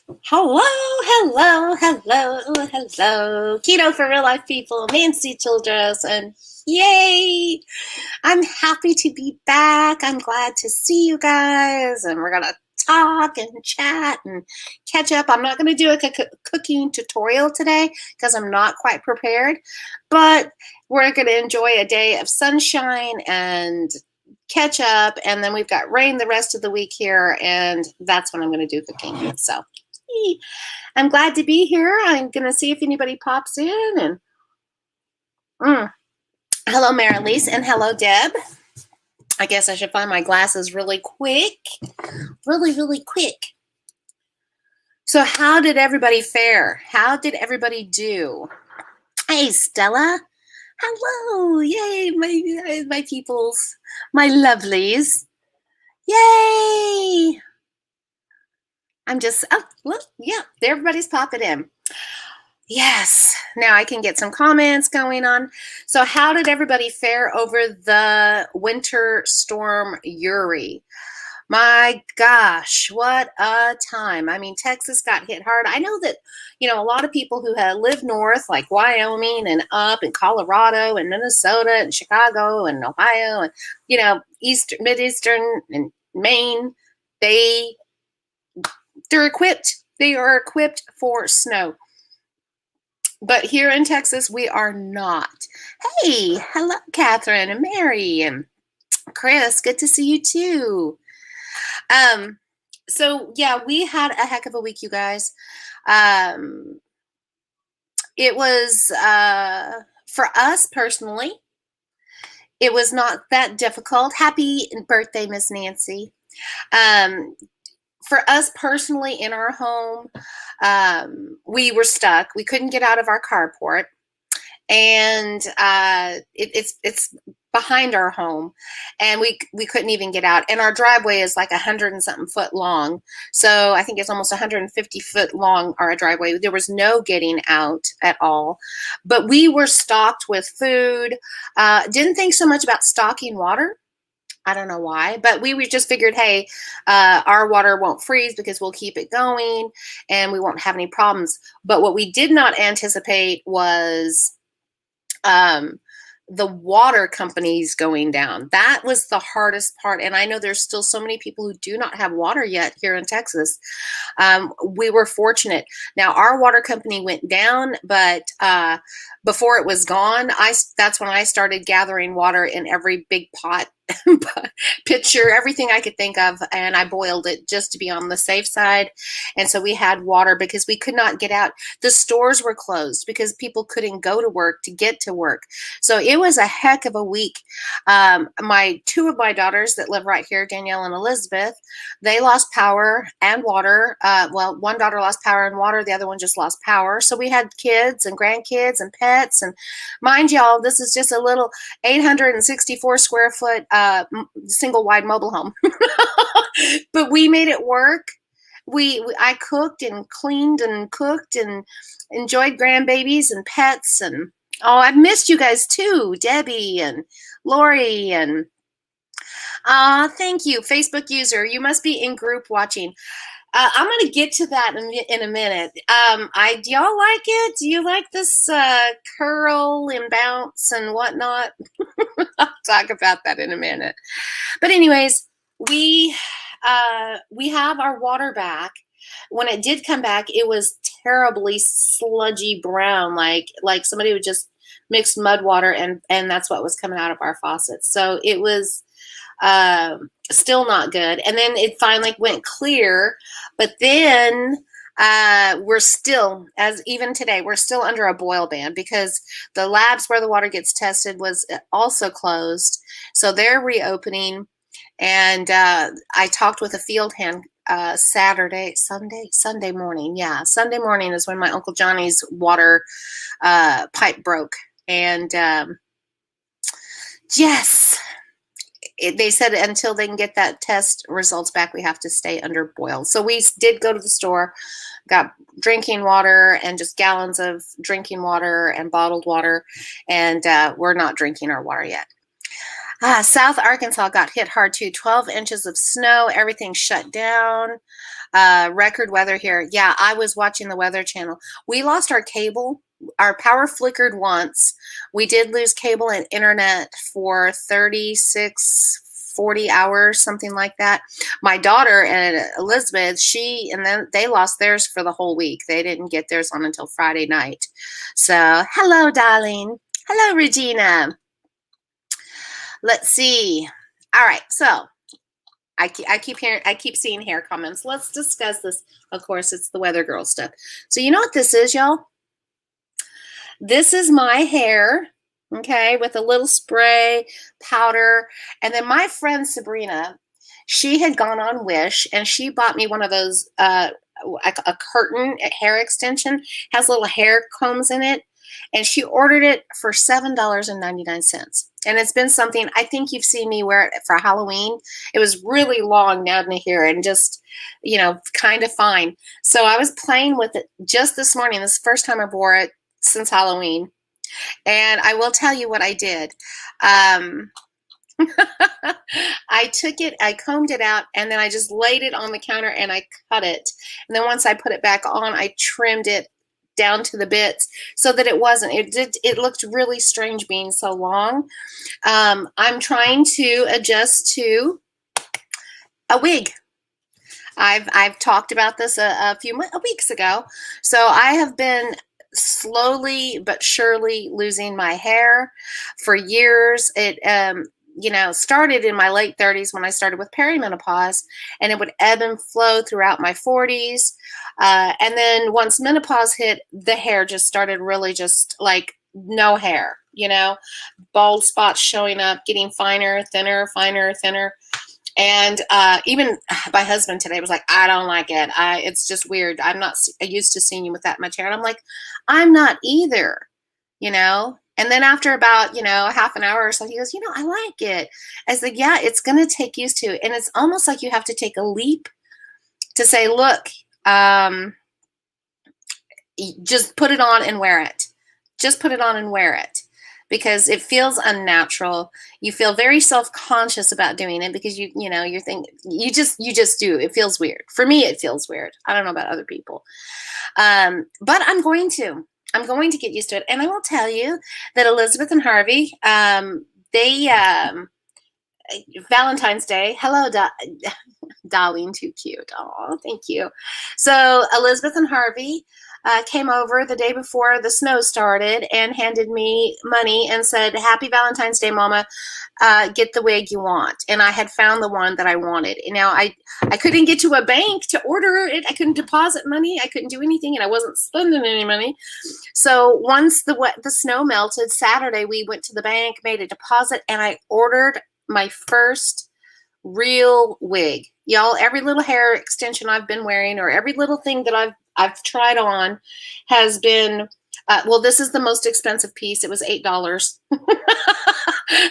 Hello, hello, hello, hello. Keto for real life people, Nancy Childress, and yay! I'm happy to be back. I'm glad to see you guys, and we're gonna talk and chat and catch up. I'm not gonna do a cooking tutorial today because I'm not quite prepared, but we're gonna enjoy a day of sunshine and catch up, and then we've got rain the rest of the week here, and that's when I'm gonna do cooking. So I'm glad to be here. I'm going to see if anybody pops in. And hello, Marilise, and hello, Deb. I guess I should find my glasses really quick. Really quick. So how did everybody fare? How did everybody do? Hey, Stella. Hello. Yay, my peoples. My lovelies. Yay. I'm just, look, yeah, everybody's popping in. Yes, now I can get some comments going on. So how did everybody fare over the winter storm Uri? My gosh, what a time. I mean, Texas got hit hard. I know that, a lot of people who have lived north, like Wyoming and up in Colorado and Minnesota and Chicago and Ohio and, Mideastern and Maine, they're equipped. They are equipped for snow. But here in Texas, we are not. Hey, hello, Catherine and Mary and Chris. Good to see you too. So yeah, we had a heck of a week, you guys. It was for us personally, it was not that difficult. Happy birthday, Miss Nancy. For us personally in our home, we were stuck. We couldn't get out of our carport, and it's behind our home, and we couldn't even get out. And our driveway is like 100 and something foot long, so I think it's almost 150 foot long. Our driveway, there was no getting out at all. But we were stocked with food. Didn't think so much about stocking water. I don't know why, but we just figured, hey, our water won't freeze because we'll keep it going and we won't have any problems. But what we did not anticipate was the water companies going down. That was the hardest part. And I know there's still so many people who do not have water yet here in Texas. We were fortunate. Now, our water company went down, but before it was gone, that's when I started gathering water in every big pot, pitcher, everything I could think of, and I boiled it just to be on the safe side. And so we had water because we could not get out. The stores were closed because people couldn't go to work to get to work. So it was a heck of a week. Two of my daughters that live right here, Danielle and Elizabeth, they lost power and water. Well, one daughter lost power and water. The other one just lost power. So we had kids and grandkids and pets. And mind y'all, this is just a little 864 square foot single wide mobile home. But we made it work. I cooked and cleaned and cooked and enjoyed grandbabies and pets. And I've missed you guys too, Debbie and Lori. And thank you, Facebook user. You must be in group watching. I'm going to get to that in a minute. Do y'all like it? Do you like this curl and bounce and whatnot? I'll talk about that in a minute. But anyways, we have our water back. When it did come back, it was terribly sludgy brown, like somebody would just mix mud water, and that's what was coming out of our faucets. So it was still not good. And then it finally went clear, but then we're still, as even today, we're still under a boil ban because the labs where the water gets tested was also closed. So they're reopening. And I talked with a field hand Sunday morning. Yeah, Sunday morning is when my Uncle Johnny's water pipe broke. And yes, they said until they can get that test results back, we have to stay under boil. So we did go to the store, got drinking water and just gallons of drinking water and bottled water, and we're not drinking our water yet. South Arkansas got hit hard too. 12 inches of snow. Everything shut down. Record weather here. Yeah, I was watching the Weather Channel. We lost our cable. Our power flickered once. We did lose cable and internet for 36, 40 hours, something like that. My daughter and Elizabeth, and then they lost theirs for the whole week. They didn't get theirs on until Friday night. So, hello, darling. Hello, Regina. Let's see. All right, so I keep seeing hair comments. Let's discuss this. Of course, it's the weather girl stuff. So you know what this is, y'all? This is my hair, okay, with a little spray, powder. And then my friend Sabrina, she had gone on Wish and she bought me one of those, a curtain hair extension, has little hair combs in it. And she ordered it for $7.99. And it's been something, I think you've seen me wear it for Halloween. It was really long down to here and just, kind of fine. So I was playing with it just this morning. This is the first time I've wore it since Halloween. And I will tell you what I did. I took it, I combed it out, and then I just laid it on the counter and I cut it. And then once I put it back on, I trimmed it down to the bits so that it looked really strange being so long. I'm trying to adjust to a wig. I've talked about this a few weeks ago. So I have been slowly but surely losing my hair for years. It started in my late 30s when I started with perimenopause, and it would ebb and flow throughout my 40s. And then once menopause hit, the hair just started really just like no hair, bald spots showing up, getting finer, thinner, finer, thinner. And even my husband today was like, I don't like it. It's just weird. I'm not used to seeing you with that much hair. And I'm like, I'm not either, And then after about, half an hour or so, he goes, I like it. I was like, yeah, it's going to take used to. And it's almost like you have to take a leap to say, look, just put it on and wear it. Just put it on and wear it. Because it feels unnatural. You feel very self-conscious about doing it because you're thinking, you just do. It feels weird. For me, it feels weird. I don't know about other people. But I'm going to get used to it. And I will tell you that Elizabeth and Harvey, Valentine's Day. Hello, darling, too cute. Oh, thank you. So Elizabeth and Harvey came over the day before the snow started and handed me money and said, Happy Valentine's Day, Mama. Get the wig you want. And I had found the one that I wanted. And now I couldn't get to a bank to order it. I couldn't deposit money. I couldn't do anything, and I wasn't spending any money. So once the snow melted, Saturday, we went to the bank, made a deposit, and I ordered my first real wig. Y'all, every little hair extension I've been wearing or every little thing that I've tried on has been, this is the most expensive piece. It was $8.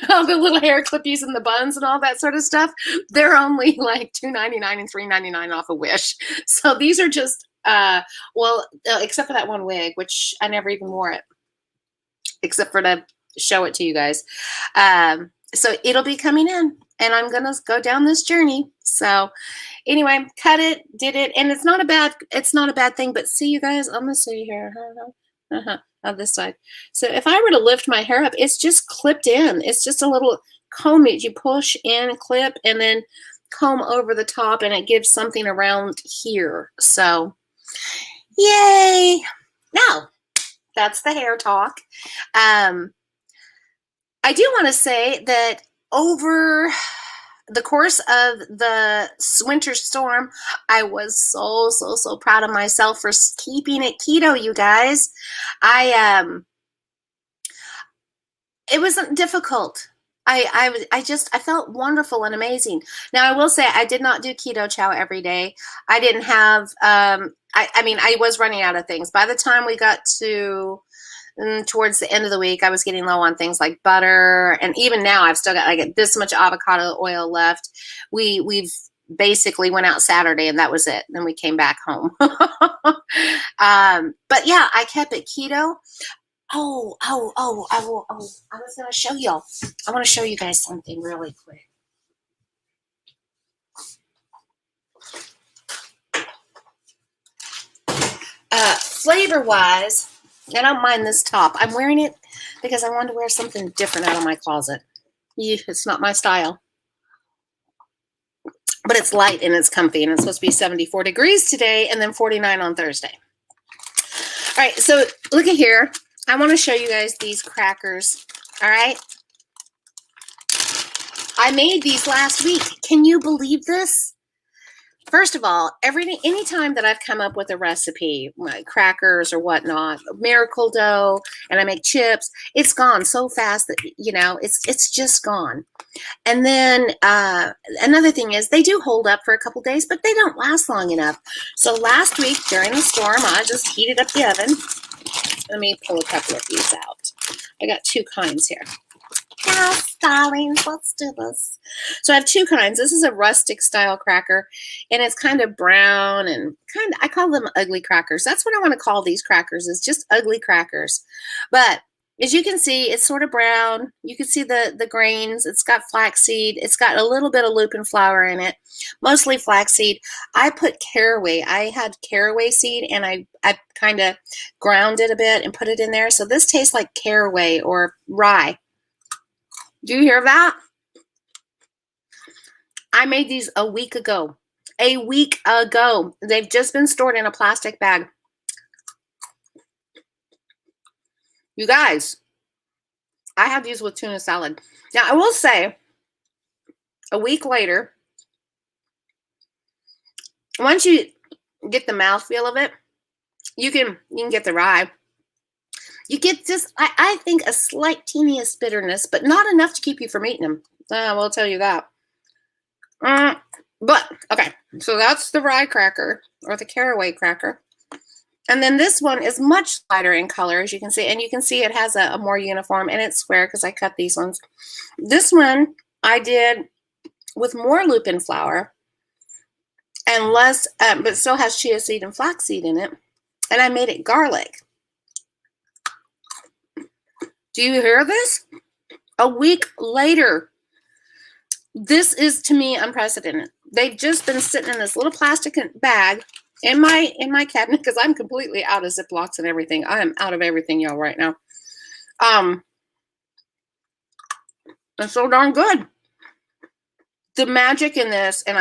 All the little hair clippies and the buns and all that sort of stuff, they're only like $2.99 and $3.99 off a Wish. So these are just, except for that one wig, which I never even wore it, except for to show it to you guys. So it'll be coming in, and I'm going to go down this journey. So anyway, cut it, did it. And it's not a bad thing, but see you guys, I'm going to see here. On this side. So if I were to lift my hair up, it's just clipped in. It's just a little comb that you push in, clip, and then comb over the top, and it gives something around here. So yay. Now that's the hair talk. I do want to say that over the course of the winter storm, I was so proud of myself for keeping it keto, you guys. It wasn't difficult. I felt wonderful and amazing. Now I will say I did not do keto chow every day. I didn't have, I was running out of things. By the time we got to towards the end of the week, I was getting low on things like butter, and even now I've still got like this much avocado oil left. We've basically went out Saturday and that was it. Then we came back home. But yeah, I kept it keto. I was going to show y'all. I want to show you guys something really quick. Flavor-wise, I don't mind this top. I'm wearing it because I wanted to wear something different out of my closet. It's not my style. But it's light and it's comfy, and it's supposed to be 74 degrees today and then 49 on Thursday. All right, so look at here. I want to show you guys these crackers. All right. I made these last week. Can you believe this? First of all, anytime that I've come up with a recipe, like crackers or whatnot, miracle dough, and I make chips, it's gone so fast that, it's just gone. And then another thing is they do hold up for a couple days, but they don't last long enough. So last week during the storm, I just heated up the oven. Let me pull a couple of these out. I got two kinds here. Yes, darlings, let's do this. So I have two kinds. This is a rustic style cracker, and it's kind of brown and I call them ugly crackers. That's what I want to call these crackers, is just ugly crackers. But as you can see, it's sort of brown. You can see the grains. It's got flaxseed. It's got a little bit of lupin flour in it, mostly flaxseed. I put caraway. I had caraway seed, and I kind of ground it a bit and put it in there. So this tastes like caraway or rye. Do you hear that? I made these a week ago. A week ago. They've just been stored in a plastic bag. You guys, I have these with tuna salad. Now, I will say, a week later, once you get the mouthfeel of it, you can get the rye. You get just, I think, a slight teeniest bitterness, but not enough to keep you from eating them. I will tell you that. But, okay, so that's the rye cracker, or the caraway cracker. And then this one is much lighter in color, as you can see. And you can see it has a more uniform, and it's square because I cut these ones. This one I did with more lupin flour and less, but still has chia seed and flaxseed in it. And I made it garlic. Do you hear this? A week later. This is, to me, unprecedented. They've just been sitting in this little plastic bag in my cabinet because I'm completely out of Ziplocs and everything. I am out of everything, y'all, right now. It's so darn good. The magic in this, and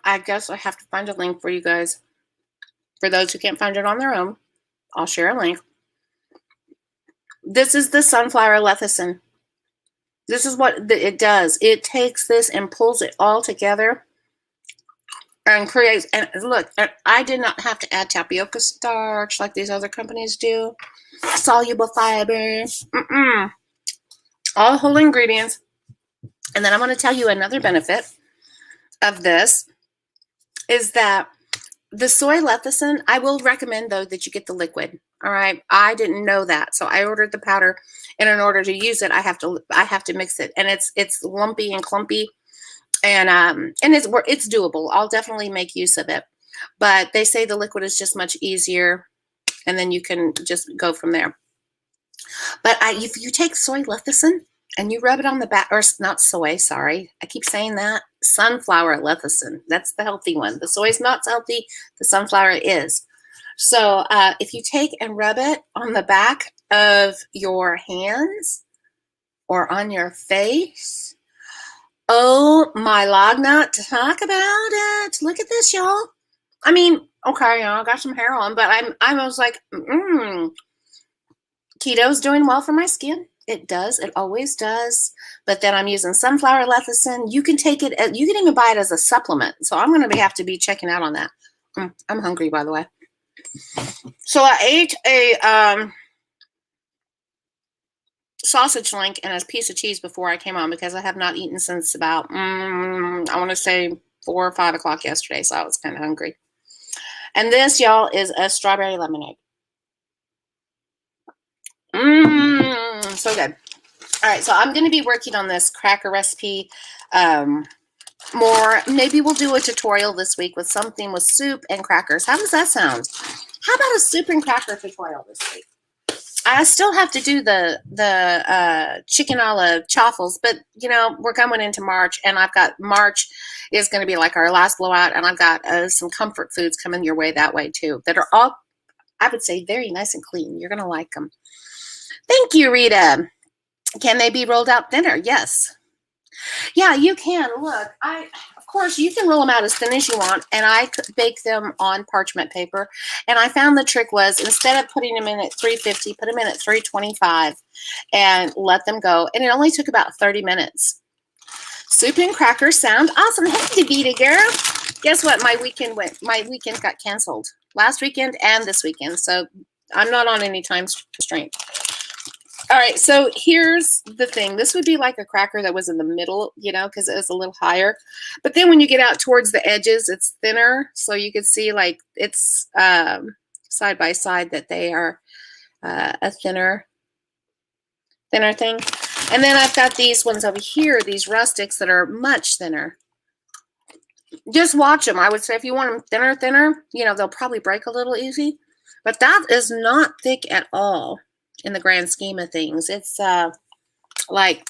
I guess I have to find a link for you guys. For those who can't find it on their own, I'll share a link. This is the sunflower lecithin. This is what it does. It takes this and pulls it all together and creates, and look, I did not have to add tapioca starch like these other companies do. Soluble fiber. All whole ingredients. And then I'm going to tell you another benefit of this is that the soy lecithin, I will recommend, though, that you get the liquid. All right. I didn't know that. So I ordered the powder, and in order to use it, I have to mix it. And it's lumpy and clumpy, and it's doable. I'll definitely make use of it. But they say the liquid is just much easier, and then you can just go from there. But if you take soy lecithin and you rub it on the back, or not soy, sorry. I keep saying that. Sunflower lecithin. That's the healthy one. The soy is not healthy. The sunflower is. So if you take and rub it on the back of your hands or on your face, oh my Lagna, talk about it. Look at this, y'all. I mean, okay, I got some hair on, but I was like, Keto's doing well for my skin. It does. It always does. But then I'm using sunflower lecithin. You can take it. You can even buy it as a supplement. So I'm going to have to be checking out on that. I'm hungry, by the way. So I ate a sausage link and a piece of cheese before I came on because I have not eaten since about, I want to say 4 or 5 o'clock yesterday. So I was kind of hungry. And this, y'all, is a strawberry lemonade. So good. All right, so I'm going to be working on this cracker recipe more. Maybe we'll do a tutorial this week with something with soup and crackers. How does that sound? How about a soup and cracker tutorial this week? I still have to do the chicken a la chaffles, but we're going into March, and I've got March is going to be like our last blowout, and I've got some comfort foods coming your way that way too. That are all, I would say, very nice and clean. You're going to like them. Thank you, Rita. Can they be rolled out thinner? Yes. Yeah, you can. Look, of course, you can roll them out as thin as you want, and I bake them on parchment paper. And I found the trick was, instead of putting them in at 350, put them in at 325 and let them go. And it only took about 30 minutes. Soup and crackers sound awesome. Hey, Davita girl. Guess what? My weekend got canceled last weekend and this weekend. So I'm not on any time constraint. All right, so here's the thing. This would be like a cracker that was in the middle, because it was a little higher. But then when you get out towards the edges, it's thinner. So you can see like it's side by side that they are a thinner thing. And then I've got these ones over here, these rustics that are much thinner. Just watch them. I would say if you want them thinner, they'll probably break a little easy. But that is not thick at all. In the grand scheme of things, it's like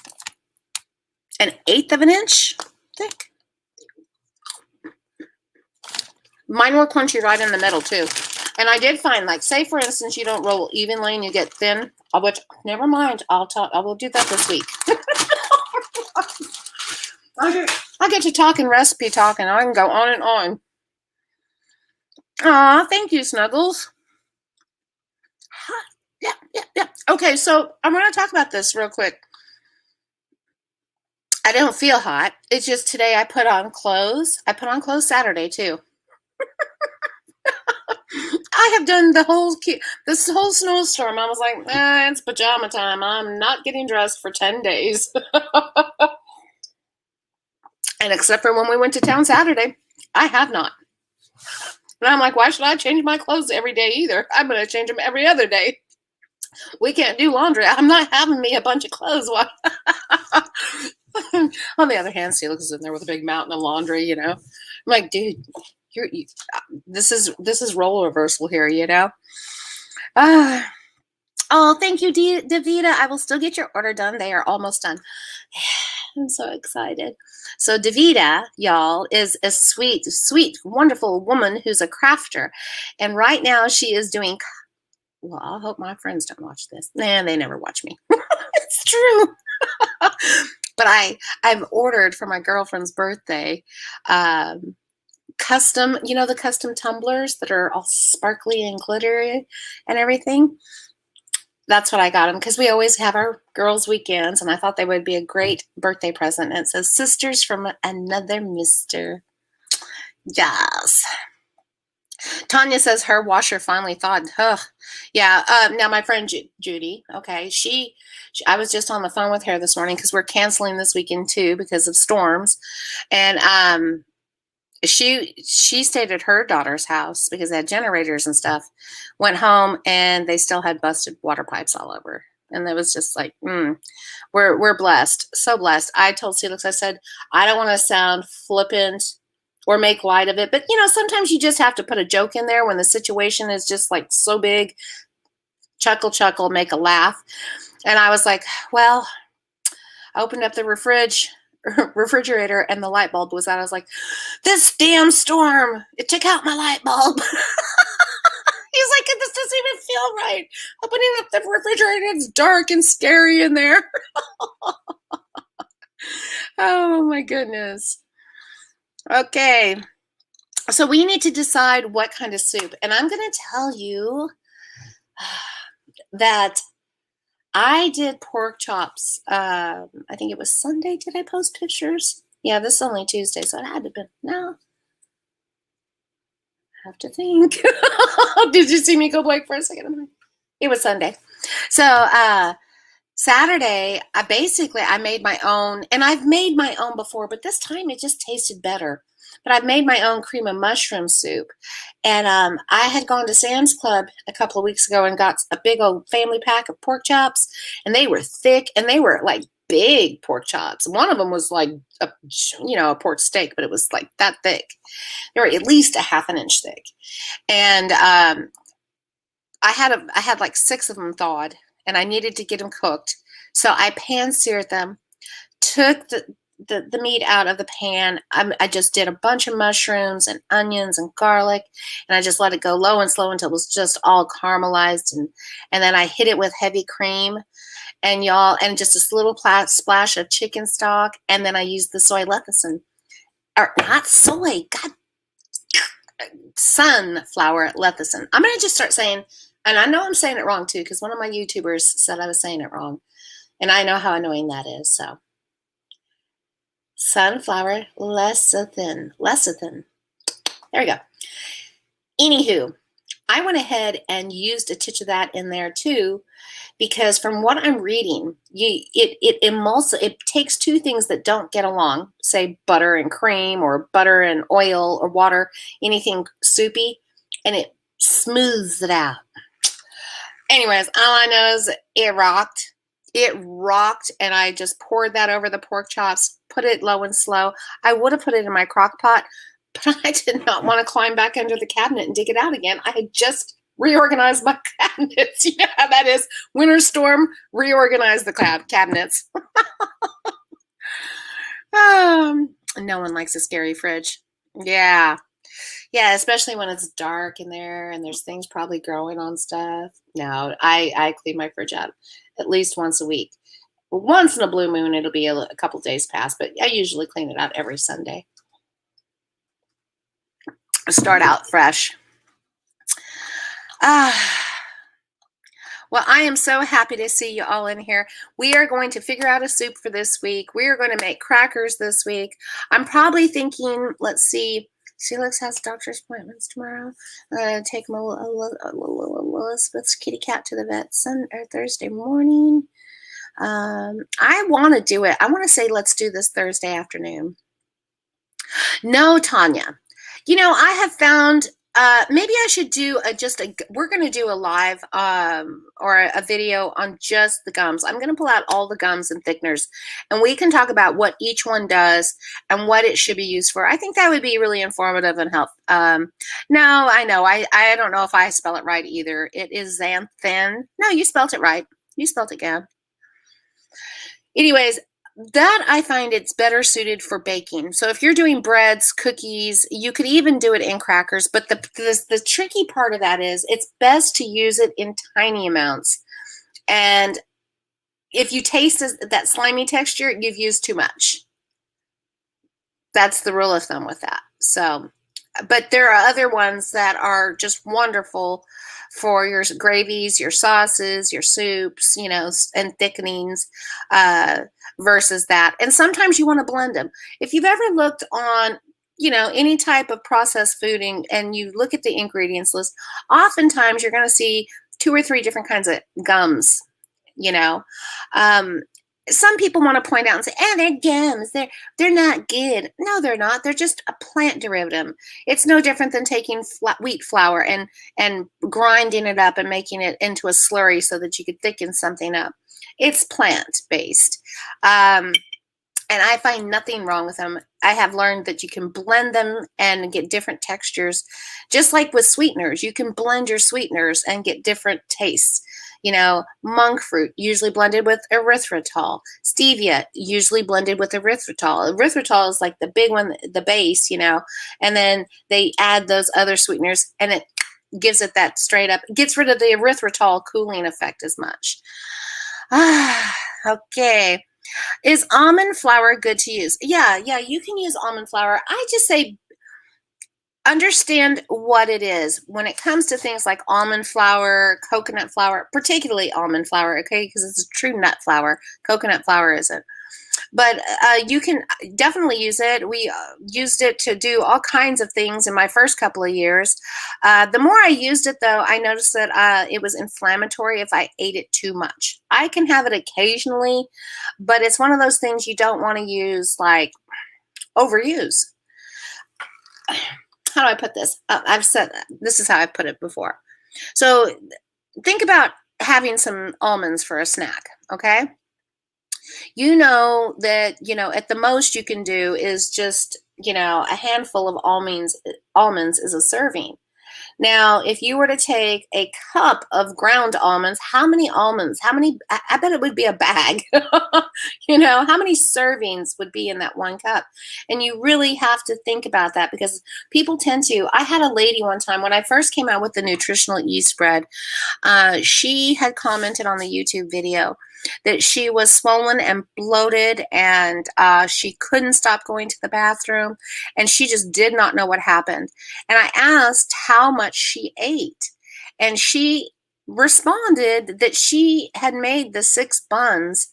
1/8 of an inch thick. Mine were crunchy right in the middle too. And I did find, like, say for instance, you don't roll evenly and you get thin. Never mind. I will do that this week. I get to talk and recipe talk, and I can go on and on. Aw, thank you, Snuggles. Yeah. Okay, so I'm going to talk about this real quick. I don't feel hot. It's just today I put on clothes. I put on clothes Saturday too. I have done this whole snowstorm. I was like, it's pajama time. I'm not getting dressed for 10 days. And except for when we went to town Saturday, I have not. And I'm like, why should I change my clothes every day either? I'm going to change them every other day. We can't do laundry. I'm not having me a bunch of clothes. On the other hand, Felix is in there with a big mountain of laundry, I'm like, dude, this is role reversal here, Oh, thank you, Davita. I will still get your order done. They are almost done. I'm so excited. So Davita, y'all, is a sweet, wonderful woman who's a crafter. And right now she is doing, well, I hope my friends don't watch this. Nah, they never watch me. It's true. But I've ordered for my girlfriend's birthday custom, the custom tumblers that are all sparkly and glittery and everything. That's what I got them, because we always have our girls' weekends, and I thought they would be a great birthday present. And it says, Sisters from Another Mister. Yes. Tanya says her washer finally thawed. Yeah. Now my friend Judy, okay, she I was just on the phone with her this morning because we're canceling this weekend too because of storms, and she stayed at her daughter's house because they had generators and stuff. Went home and they still had busted water pipes all over, and it was just like, we're blessed, so blessed. I told Felix, I said, I don't want to sound flippant or make light of it. But, sometimes you just have to put a joke in there when the situation is just like so big. Chuckle, make a laugh. And I was like, well, I opened up the refrigerator and the light bulb was out. I was like, this damn storm, it took out my light bulb. He's like, this doesn't even feel right. Opening up the refrigerator, it's dark and scary in there. Oh my goodness. Okay, so we need to decide what kind of soup. And I'm going to tell you that I did pork chops. I think it was Sunday. Did I post pictures? Yeah, this is only Tuesday, so it had to have been. No. I have to think. Did you see me go blank for a second? It was Sunday. So, Saturday, I made my own, and I've made my own before, but this time it just tasted better. But I've made my own cream of mushroom soup. And I had gone to Sam's Club a couple of weeks ago and got a big old family pack of pork chops, and they were thick, and they were like big pork chops. One of them was like a pork steak, but it was like that thick. They were at least a half an inch thick. And I had like 6 of them thawed. and I needed to get them cooked. So I pan-seared them, took the meat out of the pan. I just did a bunch of mushrooms and onions and garlic, and I just let it go low and slow until it was just all caramelized, and then I hit it with heavy cream, and just this little splash of chicken stock, and then I used the soy lecithin, or not soy, God, sunflower lecithin. I'm gonna just start saying, and I know I'm saying it wrong too, because one of my YouTubers said I was saying it wrong, and I know how annoying that is. So sunflower lecithin. There we go. Anywho, I went ahead and used a touch of that in there too, because from what I'm reading, it takes two things that don't get along, say butter and cream or butter and oil or water, anything soupy, and it smooths it out. Anyways, all I know is it rocked. It rocked, and I just poured that over the pork chops, put it low and slow. I would have put it in my crock pot, but I did not want to climb back under the cabinet and dig it out again. I had just reorganized my cabinets. You know how that is. Winter storm, reorganize the cabinets. No one likes a scary fridge. Yeah. Yeah, especially when it's dark in there and there's things probably growing on stuff. No, I clean my fridge out at least once a week. Once in a blue moon, it'll be a couple days past, but I usually clean it out every Sunday. Start out fresh. Well, I am so happy to see you all in here. We are going to figure out a soup for this week. We are going to make crackers this week. I'm probably thinking, let's see, Felix has doctor's appointments tomorrow. Take Elizabeth's kitty cat to the vet Thursday morning. I want to do it. I want to say let's do this Thursday afternoon. No, Tanya. You know, I have found maybe I should do we're going to do a live or a video on just the gums. I'm going to pull out all the gums and thickeners, and we can talk about what each one does and what it should be used for. I think that would be really informative and helpful. No, I know. I don't know if I spell it right either. It is xanthan. No, you spelled it right. You spelled it again. Anyways, that I find it's better suited for baking. So if you're doing breads, cookies, you could even do it in crackers. But the tricky part of that is it's best to use it in tiny amounts. And if you taste that slimy texture, you've used too much. That's the rule of thumb with that. So, but there are other ones that are just wonderful for your gravies, your sauces, your soups, you know, and thickenings versus that. And sometimes you want to blend them. If you've ever looked on, you know, any type of processed food and you look at the ingredients list, oftentimes you're going to see 2 or 3 different kinds of gums, you know. Some people want to point out and say, they're gums. They're not good. No, they're not. They're just a plant derivative. It's no different than taking wheat flour and grinding it up and making it into a slurry so that you could thicken something up. It's plant-based. And I find nothing wrong with them. I have learned that you can blend them and get different textures. Just like with sweeteners, you can blend your sweeteners and get different tastes. You know, monk fruit, usually blended with erythritol. Stevia, usually blended with erythritol. Erythritol is like the big one, the base, you know, and then they add those other sweeteners and it gives it that straight up, gets rid of the erythritol cooling effect as much. Okay. Is almond flour good to use? Yeah, you can use almond flour. I just say understand what it is when it comes to things like almond flour, coconut flour, particularly almond flour, okay, because it's a true nut flour. Coconut flour isn't. But you can definitely use it. We used it to do all kinds of things in my first couple of years. The more I used it, though, I noticed that it was inflammatory if I ate it too much. I can have it occasionally, but it's one of those things you don't want to use, like, overuse. How do I put this? I've said this is how I put it before. So think about having some almonds for a snack, okay? You know that, you know, at the most you can do is just, you know, a handful of almonds is a serving. Now, if you were to take a cup of ground almonds, how many almonds? How many? I bet it would be a bag. How many servings would be in that one cup? And you really have to think about that because people tend to. I had a lady one time when I first came out with the nutritional yeast bread. She had commented on the YouTube video that she was swollen and bloated and she couldn't stop going to the bathroom and she just did not know what happened. And I asked how much she ate, and she responded that she had made the 6 buns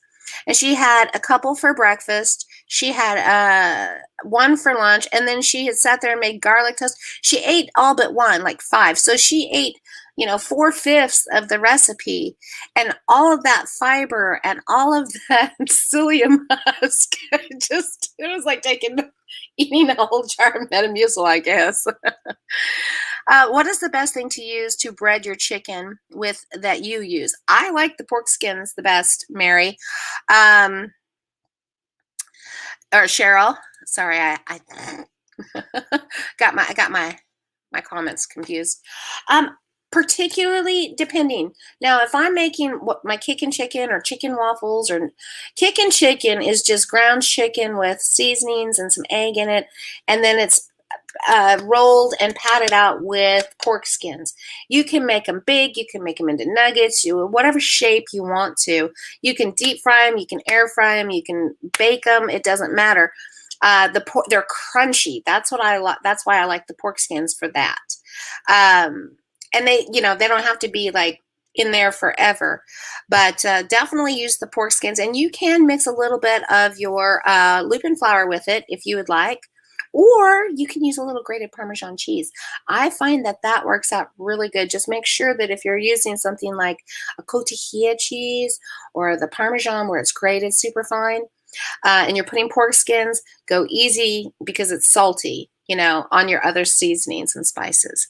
and she had a couple for breakfast. She had one for lunch, and then she had sat there and made garlic toast. She ate all but one, like 5. So she ate 4/5 of the recipe, and all of that fiber and all of that psyllium husk. It was like eating a whole jar of Metamucil, I guess. What is the best thing to use to bread your chicken with that you use? I like the pork skins the best, Mary. Or Cheryl. Sorry, I got my comments confused. Particularly depending. Now, if I'm making my kickin' chicken or chicken waffles, or kickin' chicken is just ground chicken with seasonings and some egg in it, and then it's rolled and patted out with pork skins. You can make them big, you can make them into nuggets, whatever shape you want to. You can deep fry them, you can air fry them, you can bake them, it doesn't matter. They're crunchy. That's what I like. That's why I like the pork skins for that. And they don't have to be like in there forever, but definitely use the pork skins, and you can mix a little bit of your lupin flour with it if you would like. Or you can use a little grated Parmesan cheese. I find that works out really good. Just make sure that if you're using something like a cotija cheese or the Parmesan where it's grated super fine, and you're putting pork skins, go easy because it's salty, on your other seasonings and spices.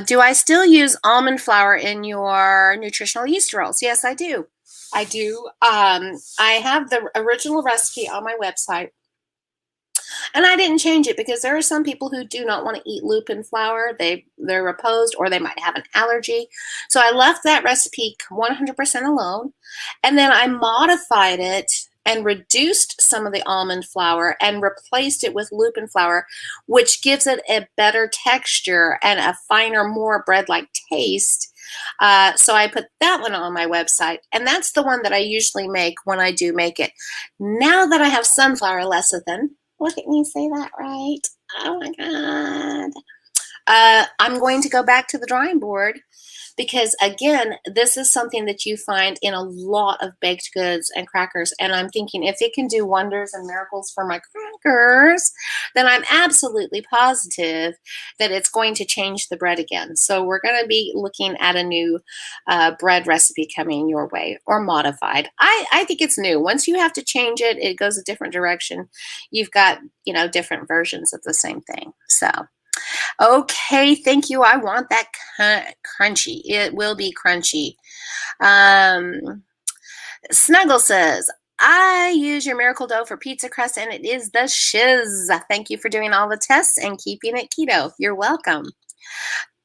Do I still use almond flour in your nutritional yeast rolls? Yes, I do. I do. I have the original recipe on my website. And I didn't change it because there are some people who do not want to eat lupin flour. They're opposed, or they might have an allergy. So I left that recipe 100% alone. And then I modified it and reduced some of the almond flour and replaced it with lupin flour, which gives it a better texture and a finer, more bread-like taste. So I put that one on my website, and that's the one that I usually make when I do make it. Now that I have sunflower lecithin, look at me say that right. Oh my God. I'm going to go back to the drawing board because, again, this is something that you find in a lot of baked goods and crackers. And I'm thinking if it can do wonders and miracles for my crackers, then I'm absolutely positive that it's going to change the bread again. So we're going to be looking at a new bread recipe coming your way, or modified. I think it's new. Once you have to change it, it goes a different direction. You've got, different versions of the same thing. So. Okay, thank you. I want that crunchy. It will be crunchy. Snuggle says, I use your miracle dough for pizza crust, and it is the shiz. Thank you for doing all the tests and keeping it keto. You're welcome.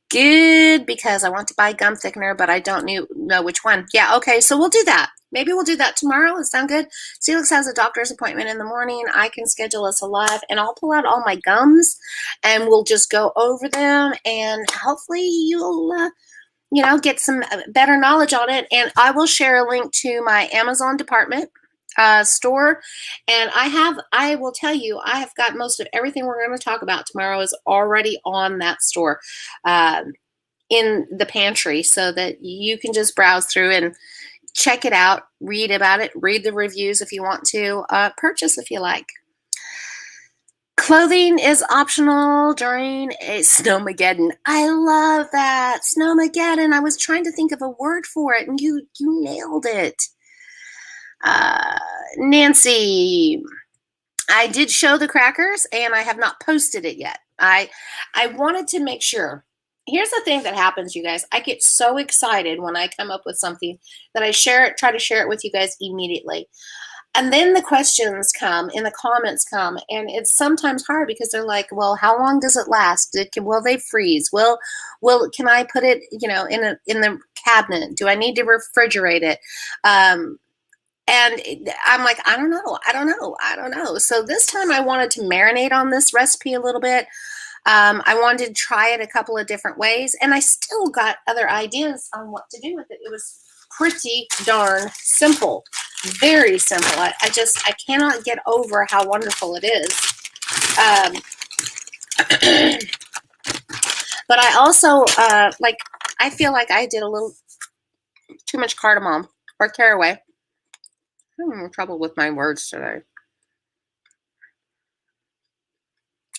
Good, because I want to buy gum thickener, but I don't know which one. Yeah, okay, so we'll do that. Maybe we'll do that tomorrow. Does that sound good? Felix has a doctor's appointment in the morning. I can schedule us a live, and I'll pull out all my gums, and we'll just go over them, and hopefully you'll, get some better knowledge on it. And I will share a link to my Amazon department store, and I will tell you, I have got most of everything we're going to talk about tomorrow is already on that store in the pantry, so that you can just browse through and check it out, read about it, read the reviews if you want to, purchase if you like. Clothing is optional during a snowmageddon. I love that. Snowmageddon. I was trying to think of a word for it, and you nailed it. Nancy, I did show the crackers, and I have not posted it yet. I wanted to make sure. Here's the thing that happens, you guys. I get so excited when I come up with something that I try to share it with you guys immediately. And then the questions come and the comments come, and it's sometimes hard because they're like, well, how long does it last? Will they freeze? Can I put it, in the cabinet? Do I need to refrigerate it? And I'm like, I don't know. I don't know. I don't know. So this time I wanted to marinate on this recipe a little bit. I wanted to try it a couple of different ways, and I still got other ideas on what to do with it. It was pretty darn simple, very simple. I cannot get over how wonderful it is. But I also, I feel like I did a little too much cardamom or caraway. I'm having trouble with my words today.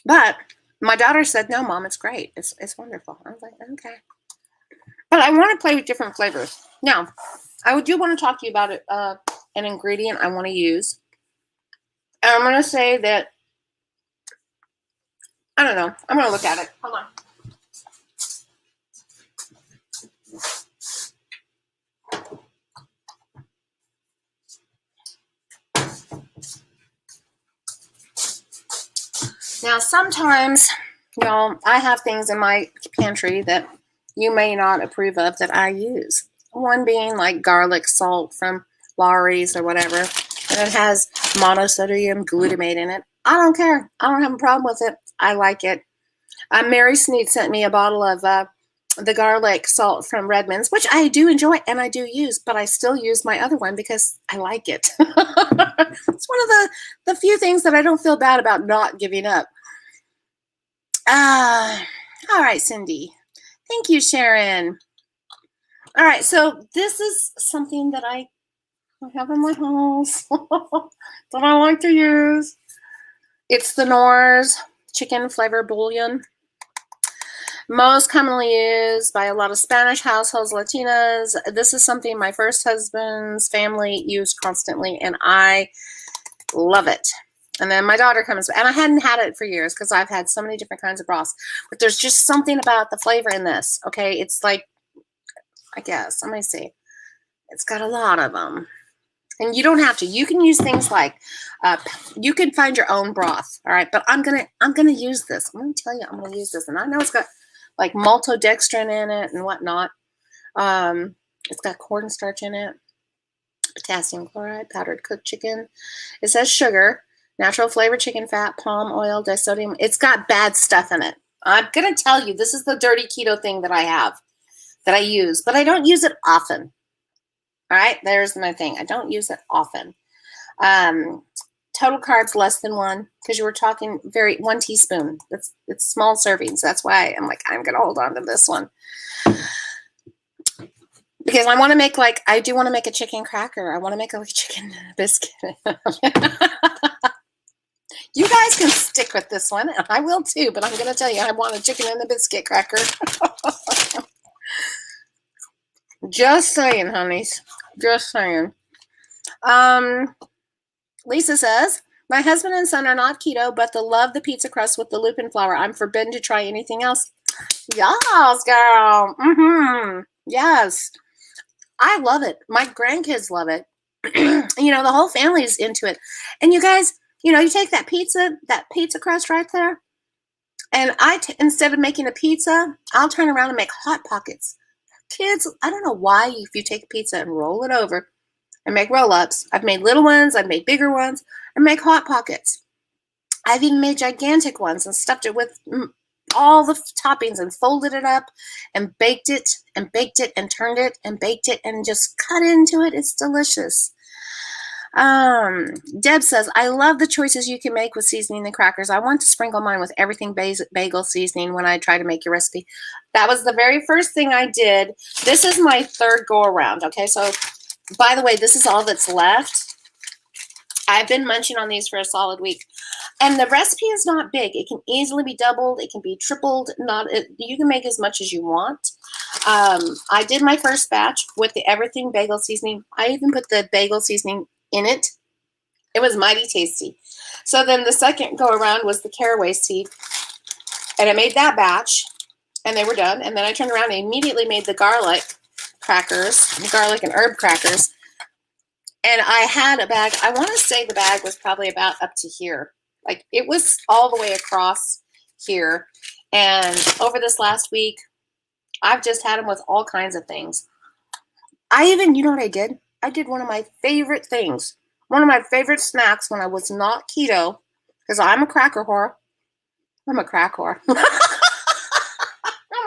But my daughter said, no, Mom, it's great. It's wonderful. I was like, okay. But I want to play with different flavors. Now, I do want to talk to you about it, an ingredient I want to use. And I'm going to say that, I don't know. I'm going to look at it. Hold on. Now, sometimes, I have things in my pantry that you may not approve of that I use. One being like garlic salt from Lawry's or whatever, and it has monosodium glutamate in it. I don't care. I don't have a problem with it. I like it. Mary Sneed sent me a bottle of the garlic salt from Redmond's, which I do enjoy and I do use, but I still use my other one because I like it. It's one of the few things that I don't feel bad about not giving up. All right, Cindy. Thank you, Sharon. All right, so this is something that I have in my house that I like to use. It's the Knorr's chicken flavor bouillon. Most commonly used by a lot of Spanish households, Latinas. This is something my first husband's family used constantly, and I love it. And then my daughter comes, and I hadn't had it for years because I've had so many different kinds of broths. But there's just something about the flavor in this, okay? It's like, I guess, let me see. It's got a lot of them. And you don't have to. You can use things like, you can find your own broth, all right? But I'm gonna use this. I'm gonna tell you, I'm gonna use this, and I know it's got like maltodextrin in it and whatnot. It's got cornstarch in it, potassium chloride, powdered cooked chicken. It says sugar, natural flavor chicken fat, palm oil, disodium. It's got bad stuff in it. I'm gonna tell you, this is the dirty keto thing that I have, that I use, but I don't use it often. All right, there's my thing. I don't use it often. Total carbs less than 1, because you were talking 1 teaspoon. It's small servings. That's why I'm like, I'm gonna hold on to this one, because I want to make I do want to make a chicken cracker. I want to make a chicken biscuit. You guys can stick with this one, and I will too. But I'm gonna tell you, I want a chicken and a biscuit cracker. Just saying, honeys. Just saying. Lisa says, my husband and son are not keto, but they love the pizza crust with the lupin flour. I'm forbidden to try anything else. Yes, girl. Yes. I love it. My grandkids love it. The whole family is into it. And you guys, you take that pizza crust right there, and instead of making a pizza, I'll turn around and make Hot Pockets. Kids, I don't know why, if you take a pizza and roll it over and make roll-ups. I've made little ones, I've made bigger ones, and make Hot Pockets. I've even made gigantic ones and stuffed it with all the toppings and folded it up and baked it and turned it and baked it and just cut into it. It's delicious. Deb says, I love the choices you can make with seasoning the crackers. I want to sprinkle mine with everything bagel seasoning when I try to make your recipe. That was the very first thing I did. This is my third go around. Okay, so by the way, this is all that's left. I've been munching on these for a solid week. And the recipe is not big. It can easily be doubled. It can be tripled. You can make as much as you want. I did my first batch with the everything bagel seasoning. I even put the bagel seasoning in it. It was mighty tasty. So then the second go around was the caraway seed. And I made that batch. And they were done. And then I turned around and immediately made the garlic crackers, the garlic and herb crackers. And I had a bag. I want to say the bag was probably about up to here. Like it was all the way across here. And over this last week, I've just had them with all kinds of things. You know what I did? I did one of my favorite things. One of my favorite snacks when I was not keto, because I'm a cracker whore. I'm a crack whore. Oh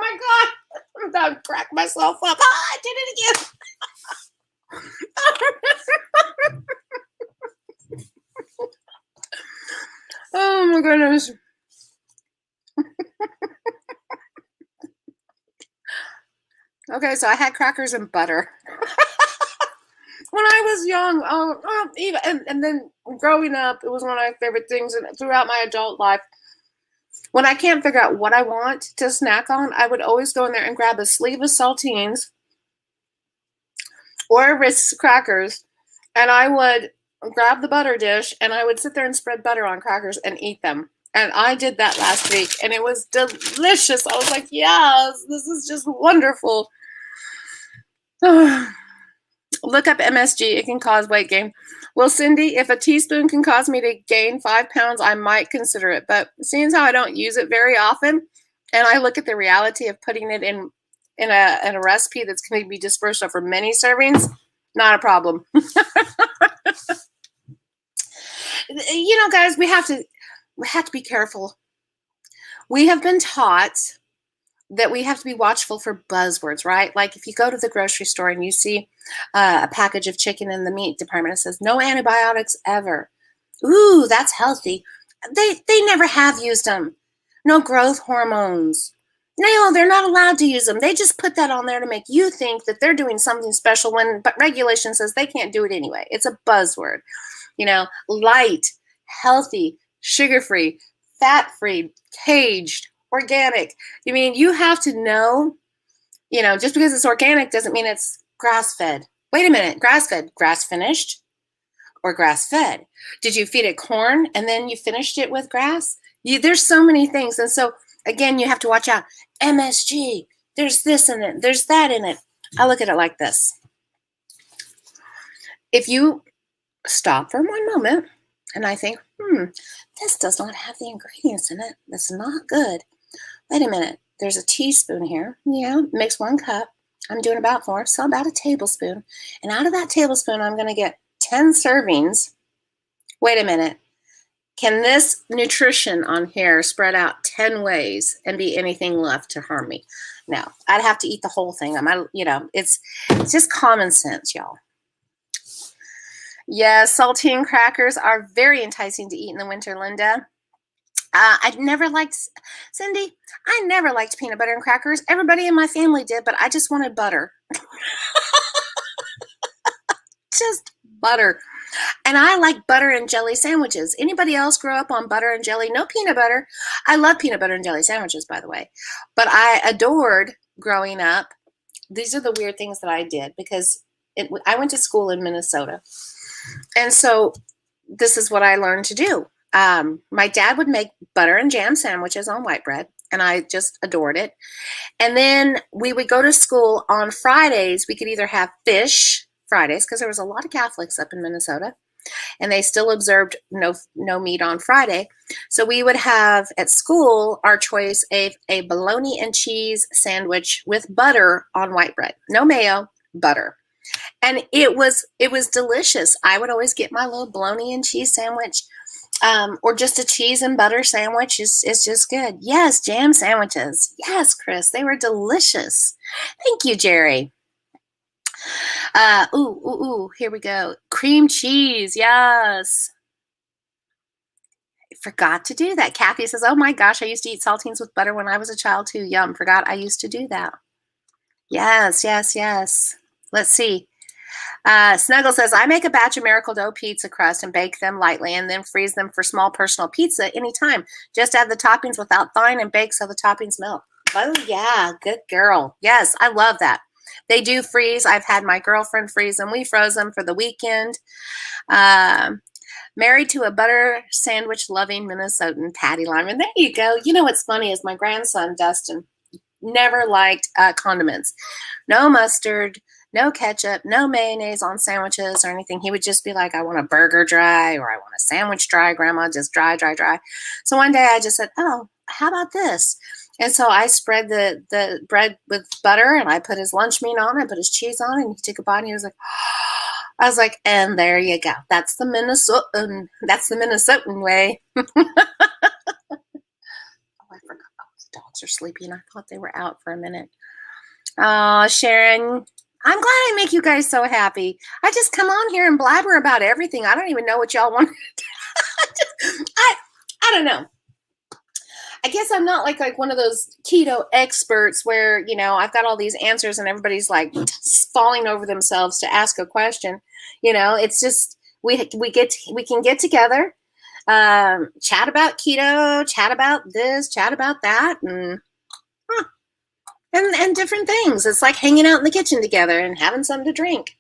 my God. I'm about to crack myself up. I did it again. Oh my goodness. Okay, so I had crackers and butter when I was young. Even and then growing up, it was one of my favorite things. And throughout my adult life, when I can't figure out what I want to snack on, I would always go in there and grab a sleeve of saltines or a Ritz crackers, and I would grab the butter dish and I would sit there and spread butter on crackers and eat them. And I did that last week, and it was delicious. I was like, yes, this is just wonderful. Look up MSG. It can cause weight gain. Well, Cindy, if a teaspoon can cause me to gain 5 pounds, I might consider it. But seeing as how I don't use it very often, and I look at the reality of putting it in a recipe that's going to be dispersed over many servings, not a problem. You know, guys, we have to be careful. We have been taught that we have to be watchful for buzzwords, right? Like if you go to the grocery store and you see a package of chicken in the meat department, it says no antibiotics ever. Ooh, that's healthy. They never have used them. No growth hormones. No, they're not allowed to use them. They just put that on there to make you think that they're doing something special but regulation says they can't do it anyway. It's a buzzword. You know, light, healthy, sugar-free, fat-free, caged, organic. I mean, you have to know, just because it's organic doesn't mean it's grass-fed. Wait a minute, grass-fed, grass-finished or grass-fed? Did you feed it corn and then you finished it with grass? There's so many things. And so, again, you have to watch out. MSG, there's this in it, there's that in it. I look at it like this. If you stop for one moment and I think, this does not have the ingredients in it. That's not good. Wait a minute. There's a teaspoon here. Yeah, mix 1 cup. I'm doing about 4, so about a tablespoon. And out of that tablespoon, I'm going to get 10 servings. Wait a minute. Can this nutrition on here spread out 10 ways and be anything left to harm me? No, I'd have to eat the whole thing. It's just common sense, y'all. Yes, saltine crackers are very enticing to eat in the winter, Linda. I never liked peanut butter and crackers. Everybody in my family did, but I just wanted butter. Just butter. And I like butter and jelly sandwiches. Anybody else grow up on butter and jelly? No peanut butter. I love peanut butter and jelly sandwiches, by the way. But I adored growing up. These are the weird things that I did because I went to school in Minnesota. And so this is what I learned to do. My dad would make butter and jam sandwiches on white bread, and I just adored it. And then we would go to school on Fridays. We could either have fish Fridays, because there was a lot of Catholics up in Minnesota, and they still observed no meat on Friday. So we would have at school our choice of a bologna and cheese sandwich with butter on white bread. No mayo, butter. And it was delicious. I would always get my little bologna and cheese sandwich, or just a cheese and butter sandwich is just good. Yes, jam sandwiches. Yes, Chris, they were delicious. Thank you, Jerry. Here we go. Cream cheese, yes. I forgot to do that. Kathy says, oh my gosh, I used to eat saltines with butter when I was a child too. Yum, forgot I used to do that. Yes. Let's see. Snuggle says, I make a batch of Miracle Dough pizza crust and bake them lightly and then freeze them for small personal pizza anytime. Just add the toppings without thawing and bake so the toppings melt. Oh, yeah. Good girl. Yes, I love that. They do freeze. I've had my girlfriend freeze them. We froze them for the weekend. Married to a butter sandwich loving Minnesotan, Patty Lyman. There you go. You know what's funny is my grandson, Dustin, never liked condiments. No mustard, no ketchup, no mayonnaise on sandwiches or anything. He would just be like, I want a burger dry, or I want a sandwich dry, Grandma, just dry, dry, dry. So one day I just said, oh, how about this? And so I spread the bread with butter, and I put his lunch meat on, I put his cheese on, and he took a bite, and he was like, I was like, and there you go. That's the Minnesotan way. Oh, I forgot. Oh, the dogs are sleeping. I thought they were out for a minute. Oh, Sharon, I'm glad I make you guys so happy. I just come on here and blabber about everything. I don't even know what y'all want. I don't know. I guess I'm not like one of those keto experts where, I've got all these answers and everybody's like falling over themselves to ask a question. It's just we can get together, chat about keto, chat about this, chat about that, and different things. It's like hanging out in the kitchen together and having something to drink.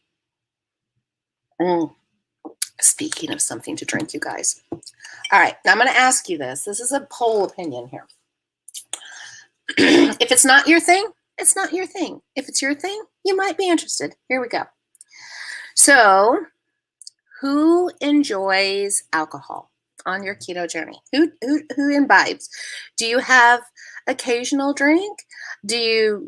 Speaking of something to drink, you guys. All right, now I'm going to ask you this. This is a poll opinion here. If it's not your thing, it's not your thing. If it's your thing, you might be interested. Here we go. So, who enjoys alcohol on your keto journey? Who imbibes? Do you have occasional drink? Do you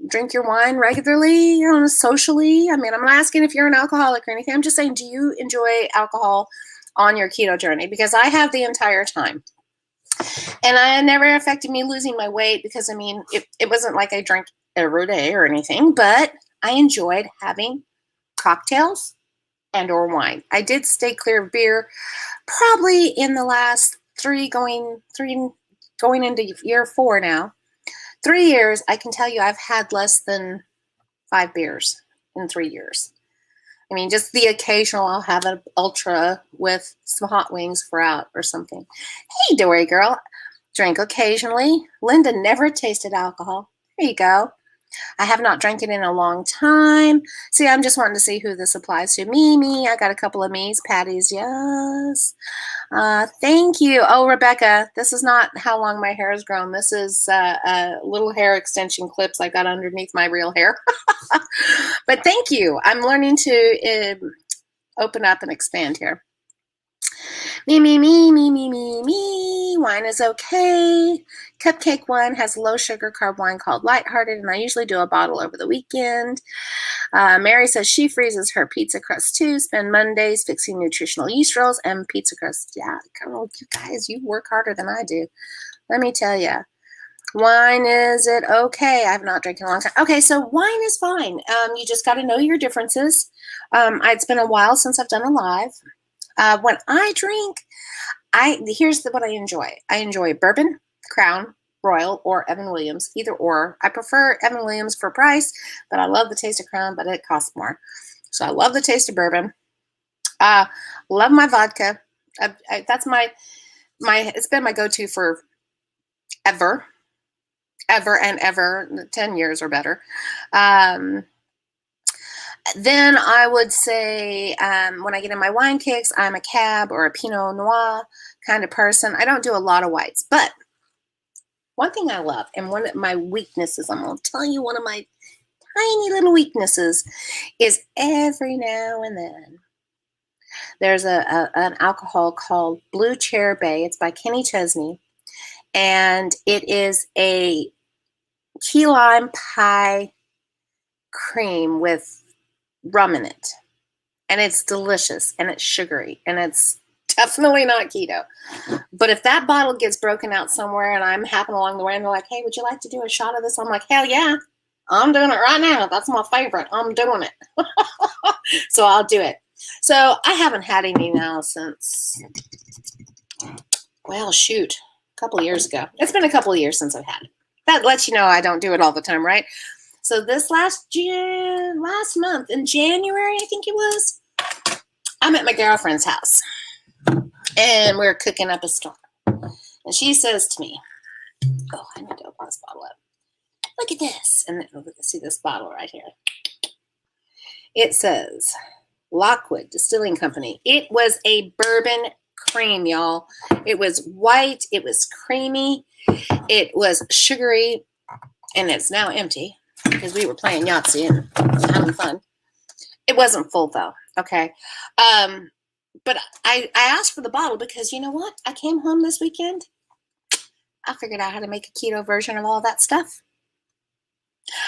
drink your wine regularly, socially? I mean, I'm not asking if you're an alcoholic or anything. I'm just saying, do you enjoy alcohol on your keto journey? Because I have the entire time. And it never affected me losing my weight because, it wasn't like I drank every day or anything, but I enjoyed having cocktails and or wine. I did stay clear of beer probably in the last going into year 4 now. 3 years, I can tell you I've had less than 5 beers in 3 years. Just the occasional, I'll have an ultra with some hot wings for out or something. Hey, Dory girl, drink occasionally. Linda never tasted alcohol. There you go. I have not drank it in a long time. See, I'm just wanting to see who this applies to. Me. I got a couple of me's. Patty's, yes. Thank you. Oh, Rebecca, this is not how long my hair has grown. This is little hair extension clips I got underneath my real hair. But thank you. I'm learning to open up and expand here. Me. Wine is okay. Cupcake one has low sugar carb wine called Lighthearted, and I usually do a bottle over the weekend. Mary says she freezes her pizza crust too. Spend Mondays fixing nutritional yeast rolls and pizza crust. Yeah, girl, you guys, you work harder than I do. Let me tell you. Wine, is it okay? I have not drank in a long time. Okay, so wine is fine. You just got to know your differences. It's been a while since I've done a live. When I drink, here's what I enjoy. I enjoy bourbon, Crown, Royal, or Evan Williams, either or. I prefer Evan Williams for price, but I love the taste of Crown, but it costs more. So I love the taste of bourbon. Love my vodka. That's it's been my go-to for ever and ever, 10 years or better. Then I would say when I get in my wine kicks, I'm a Cab or a Pinot Noir kind of person. I don't do a lot of whites, but one thing I love, and one of my weaknesses, I'm going to tell you one of my tiny little weaknesses, is every now and then there's an alcohol called Blue Chair Bay. It's by Kenny Chesney, and it is a key lime pie cream with rum in it, and it's delicious, and it's sugary, and it's definitely not keto. But if that bottle gets broken out somewhere and I'm happen along the way and they're like, hey, would you like to do a shot of this? I'm like, hell yeah, I'm doing it right now. That's my favorite. I'm doing it. So I'll do it. So I haven't had any now since, well, shoot, a couple of years ago. It's been a couple of years since I've had it. That lets you know I don't do it all the time, right? So this last month in January, I think it was, I'm at my girlfriend's house and we're cooking up a storm. And she says to me, oh, I need to open this bottle up. Look at this. And then, see this bottle right here. It says Lockwood Distilling Company. It was a bourbon cream, y'all. It was white. It was creamy. It was sugary. And it's now empty. because we were playing Yahtzee and having fun. It wasn't full though. Okay. But I asked for the bottle because you know what? I came home this weekend. I figured out how to make a keto version of all that stuff.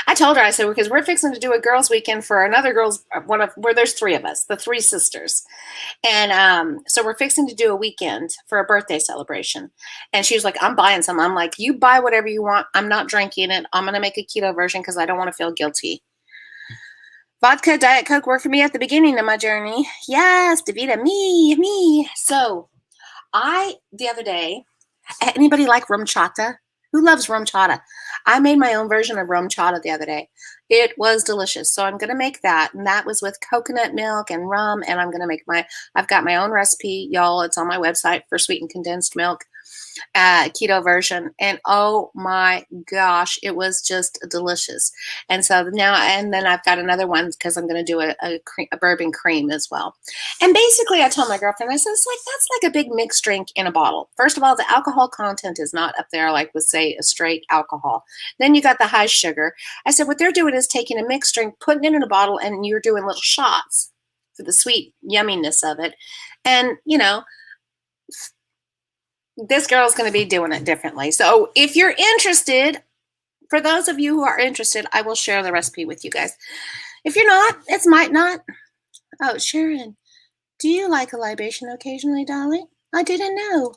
I told her, I said, because we're fixing to do a girls' weekend for another girls, where there's 3 of us, the 3 sisters. And so we're fixing to do a weekend for a birthday celebration. And she was like, I'm buying some. I'm like, you buy whatever you want. I'm not drinking it. I'm going to make a keto version because I don't want to feel guilty. Vodka, Diet Coke worked for me at the beginning of my journey. Yes, Davida, me. So the other day, anybody like rum chata? Who loves rum chata? I made my own version of rum chata the other day. It was delicious. So I'm going to make that. And that was with coconut milk and rum. And I'm going to make I've got my own recipe, y'all. It's on my website for sweetened condensed milk, keto version. And oh my gosh, it was just delicious. And so now, and then I've got another one because I'm going to do a bourbon cream as well. And basically I told my girlfriend, I said, that's like a big mixed drink in a bottle. First of all, the alcohol content is not up there like with, say, a straight alcohol. Then you got the high sugar. I said, what they're doing is taking a mixed drink, putting it in a bottle, and you're doing little shots for the sweet yumminess of it. And, you know, this girl's going to be doing it differently. So if you're interested, for those of you who are interested, I will share the recipe with you guys. If you're not, it might not. Oh, Sharon, do you like a libation occasionally, darling? I didn't know.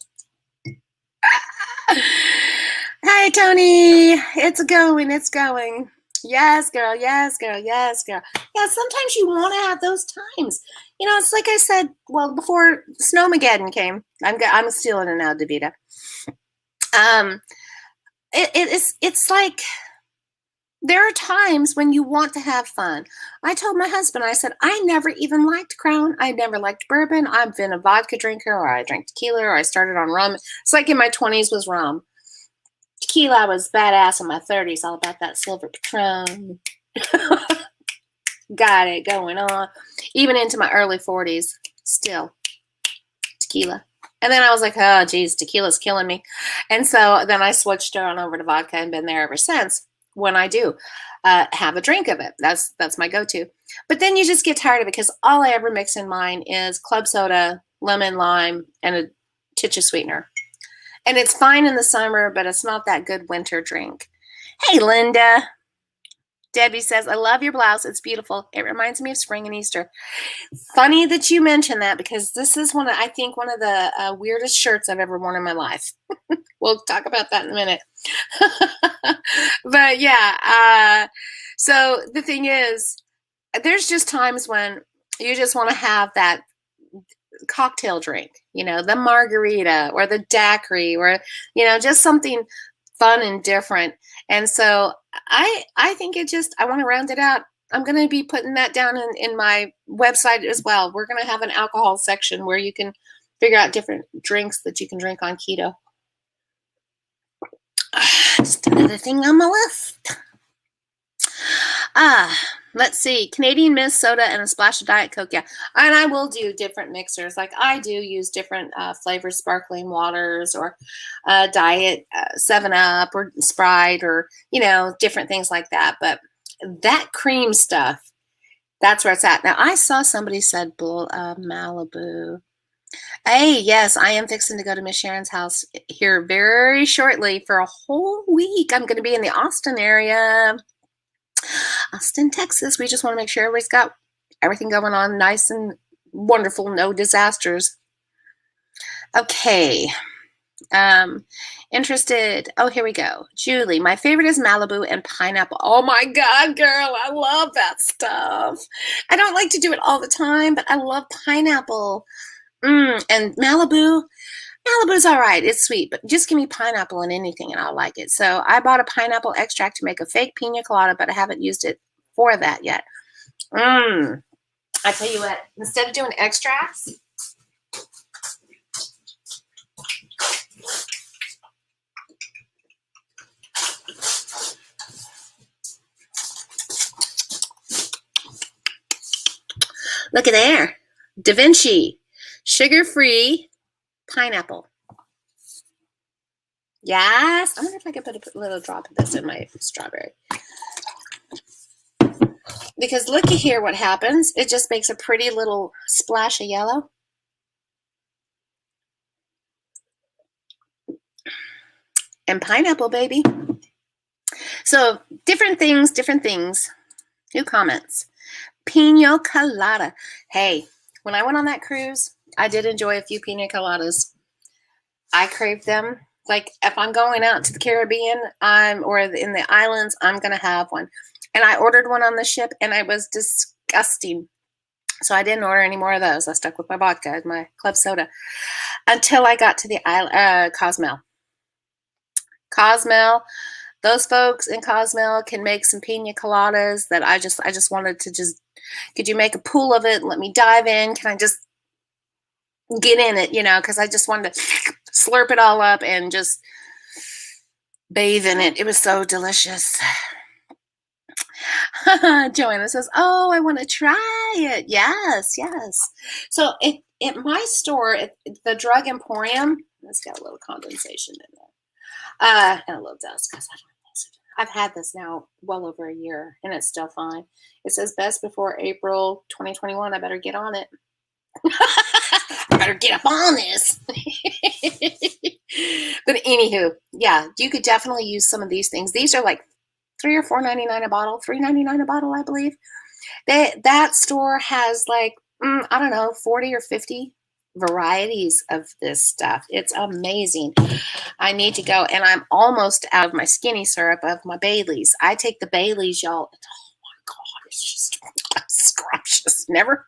Hi, Tony. It's going. Yes, girl. Yeah, sometimes you want to have those times. You know, it's like I said, well, before Snowmageddon came, I'm stealing it now, Davida. It's like there are times when you want to have fun. I told my husband, I said, I never even liked Crown. I never liked bourbon. I've been a vodka drinker, or I drank tequila, or I started on rum. It's like in my 20s was rum. Tequila was badass in my 30s, all about that silver Patron. Got it going on. Even into my early 40s, still tequila. And then I was like, oh, geez, tequila's killing me. And so then I switched on over to vodka and been there ever since when I do have a drink of it. That's my go-to. But then you just get tired of it because all I ever mix in mine is club soda, lemon, lime, and a titch of sweetener. And it's fine in the summer, but it's not that good winter drink. Hey, Linda. Debbie says, I love your blouse. It's beautiful. It reminds me of spring and Easter. Funny that you mentioned that because this is one of the weirdest shirts I've ever worn in my life. We'll talk about that in a minute. But yeah, so the thing is, there's just times when you just want to have that cocktail drink, you know, the margarita or the daiquiri or, you know, just something fun and different. And so I think I want to round it out. I'm going to be putting that down in my website as well. We're going to have an alcohol section where you can figure out different drinks that you can drink on keto. Just another thing on my list. Let's see. Canadian Mist soda and a splash of Diet Coke. Yeah. And I will do different mixers. Like I do use different flavored sparkling waters or Diet 7-Up or Sprite or, you know, different things like that. But that cream stuff, that's where it's at. Now, I saw somebody said Malibu. Hey, yes, I am fixing to go to Miss Sharon's house here very shortly for a whole week. I'm going to be in the Austin area. Austin, Texas. We just want to make sure everybody's got everything going on nice and wonderful, no disasters. Okay. Interested. Oh, here we go. Julie, my favorite is Malibu and pineapple. Oh my God, girl, I love that stuff. I don't like to do it all the time, but I love pineapple. And Malibu's all right. It's sweet, but just give me pineapple in anything and I'll like it. So I bought a pineapple extract to make a fake pina colada, but I haven't used it for that yet. I tell you what, instead of doing extracts, look at there. Da Vinci, sugar-free pineapple. Yes. I wonder if I could put a little drop of this in my strawberry. Because looky here what happens. It just makes a pretty little splash of yellow. And pineapple, baby. So different things, different things. Who comments? Pina colada. Hey, when I went on that cruise, I did enjoy a few pina coladas. I craved them. Like if I'm going out to the Caribbean, or in the islands, I'm gonna have one. And I ordered one on the ship, and it was disgusting. So I didn't order any more of those. I stuck with my vodka and my club soda until I got to the island, Cozumel. Cozumel. Those folks in Cozumel can make some pina coladas that I just wanted to just, could you make a pool of it? Let me dive in. Can I just get in it, because I just wanted to slurp it all up and just bathe in it. It was so delicious. Joanna says, oh, I want to try it. Yes, yes. So at my store, the Drug Emporium, it's got a little condensation in there. And a little dust because I've had this now well over a year and it's still fine. It says best before April 2021. I better get on it. I better get up on this. But anywho, yeah, you could definitely use some of these things. These are like $3 or $4.99 a bottle, $3.99 a bottle, I believe. That store has like, I don't know, 40 or 50 varieties of this stuff. It's amazing. I need to go, and I'm almost out of my skinny syrup of my Baileys. I take the Baileys, y'all. Oh my God, it's just scrumptious. Never.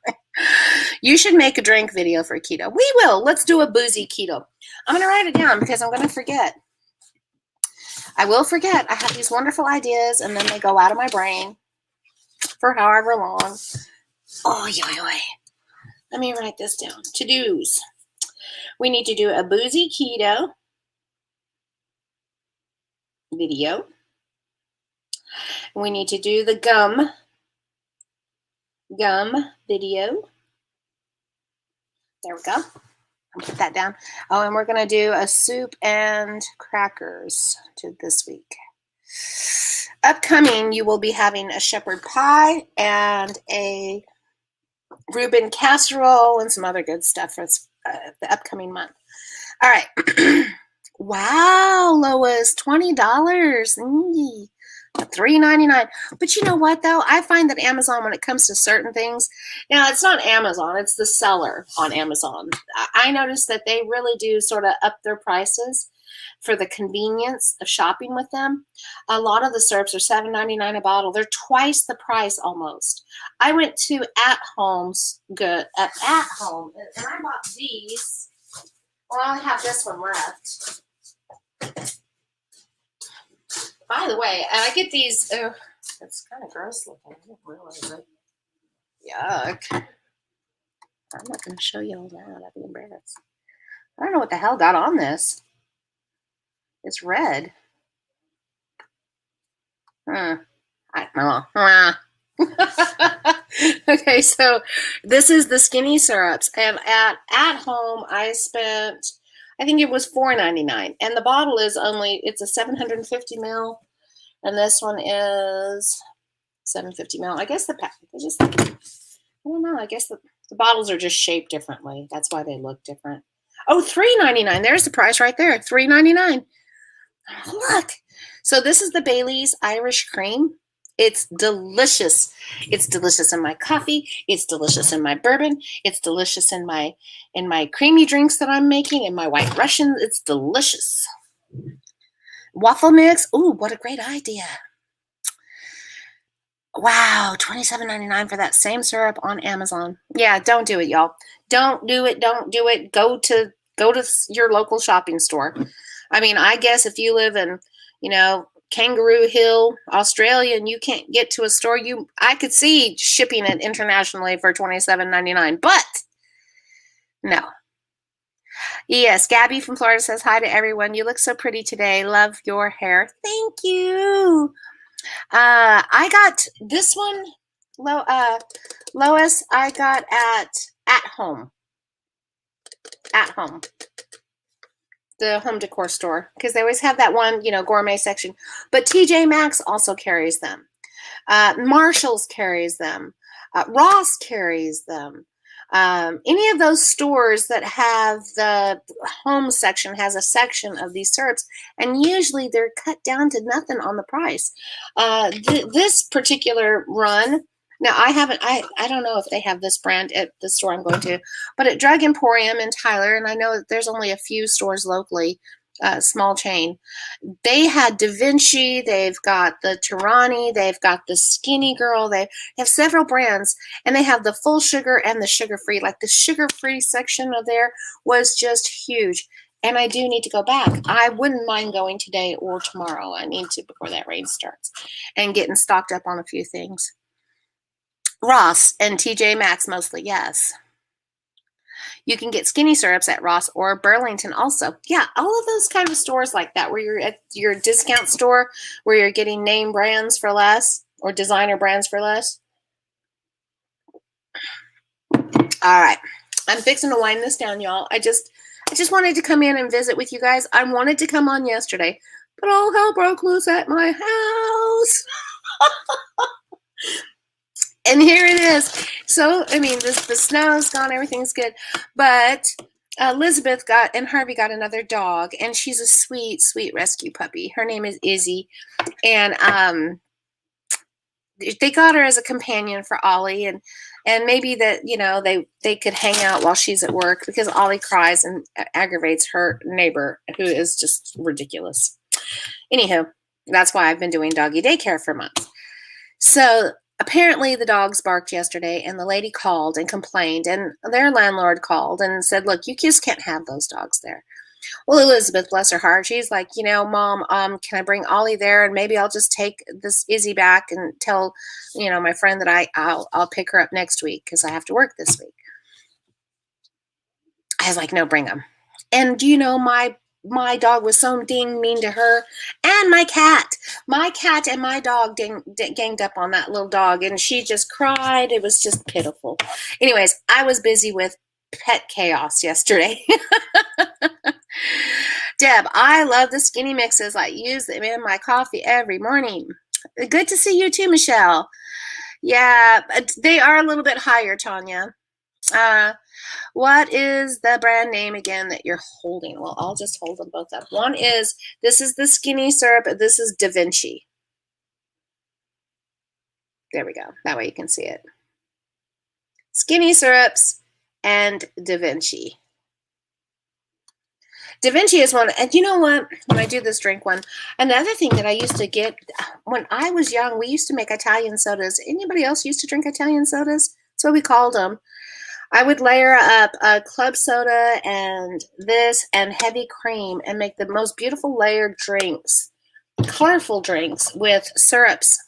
You should make a drink video for keto. We will. Let's do a boozy keto. I'm going to write it down because I'm going to forget. I will forget. I have these wonderful ideas, and then they go out of my brain for however long. Oh, yoy. Let me write this down. To-dos. We need to do a boozy keto video. We need to do the gum video. There we go. I'll put that down. Oh, and we're going to do a soup and crackers to this week. Upcoming, you will be having a shepherd pie and a Reuben casserole and some other good stuff for the upcoming month. All right. Wow, Lois, $20. $3.99. But you know what, though? I find that Amazon, when it comes to certain things, it's not Amazon, it's the seller on Amazon. I noticed that they really do sort of up their prices for the convenience of shopping with them. A lot of the syrups are $7.99 a bottle. They're twice the price almost. I went to At Home, and I bought these. Well, I only have this one left. By the way, and I get these. Oh, it's kind of gross looking. I didn't realize it. Yuck. I'm not going to show you all that. I'd be embarrassed. I don't know what the hell got on this. It's red. I don't know. Okay, so this is the skinny syrups. And at home, I spent, I think it was $4.99. And the bottle is it's a 750 ml. And this one is 750 ml. I guess I don't know. I guess the bottles are just shaped differently. That's why they look different. Oh, $3.99. There's the price right there. $3.99. Look. So this is the Bailey's Irish Cream. It's delicious. It's delicious in my coffee. It's delicious in my bourbon. It's delicious in my creamy drinks that I'm making, in my White Russian. It's delicious. Waffle mix. Ooh, what a great idea. Wow, $27.99 for that same syrup on Amazon. Yeah, don't do it, y'all. Don't do it. Don't do it. Go to your local shopping store. I mean, I guess if you live in, Kangaroo Hill, Australia, and you can't get to a store, I could see shipping it internationally for $27.99, but no. Yes, Gabby from Florida says hi to everyone. You look so pretty today. Love your hair. Thank you. I got this one, Lois. I got at home. At home. The home decor store, because they always have that one, gourmet section. But TJ Maxx also carries them. Marshall's carries them. Ross carries them. Any of those stores that have the home section has a section of these syrups, and usually they're cut down to nothing on the price. This particular run, now I don't know if they have this brand at the store I'm going to, but at Drug Emporium in Tyler, and I know that there's only a few stores locally, small chain. They had Da Vinci, they've got the Tirani, they've got the Skinny Girl, they have several brands, and they have the full sugar and the sugar-free. Like the sugar-free section of there was just huge. And I do need to go back. I wouldn't mind going today or tomorrow. I need to before that rain starts and getting stocked up on a few things. Ross and TJ Maxx mostly, yes. You can get skinny syrups at Ross or Burlington also. Yeah, all of those kind of stores like that where you're at your discount store where you're getting name brands for less or designer brands for less. All right. I'm fixing to wind this down, y'all. I just wanted to come in and visit with you guys. I wanted to come on yesterday, but all hell broke loose at my house. And here it is. So, I mean, the snow's gone, everything's good. But Elizabeth and Harvey got another dog, and she's a sweet, sweet rescue puppy. Her name is Izzy. And they got her as a companion for Ollie, and maybe that, you know, they could hang out while she's at work because Ollie cries and aggravates her neighbor, who is just ridiculous. Anywho, that's why I've been doing doggy daycare for months. So apparently the dogs barked yesterday, and the lady called and complained, and their landlord called and said, look, you just can't have those dogs there. Well, Elizabeth, bless her heart, she's like, you know, Mom, can I bring Ollie there, and maybe I'll just take this Izzy back and tell, you know, my friend that I'll pick her up next week because I have to work this week. I was like, no, bring him. And do you know, my dog was so dang mean to her, and my cat and my dog ganged up on that little dog, and she just cried. It was just pitiful. Anyways, I was busy with pet chaos yesterday. Deb, I love the skinny mixes. I use them in my coffee every morning. Good to see you too, Michelle. Yeah, they are a little bit higher, Tanya. What is the brand name again that you're holding? Well, I'll just hold them both up. This is the skinny syrup. This is Da Vinci. There we go. That way you can see it. Skinny syrups and Da Vinci. Da Vinci is one, and you know what? When I do this drink one, another thing that I used to get when I was young, we used to make Italian sodas. Anybody else used to drink Italian sodas? That's what we called them. I would layer up a club soda and this and heavy cream and make the most beautiful layered drinks, colorful drinks with syrups.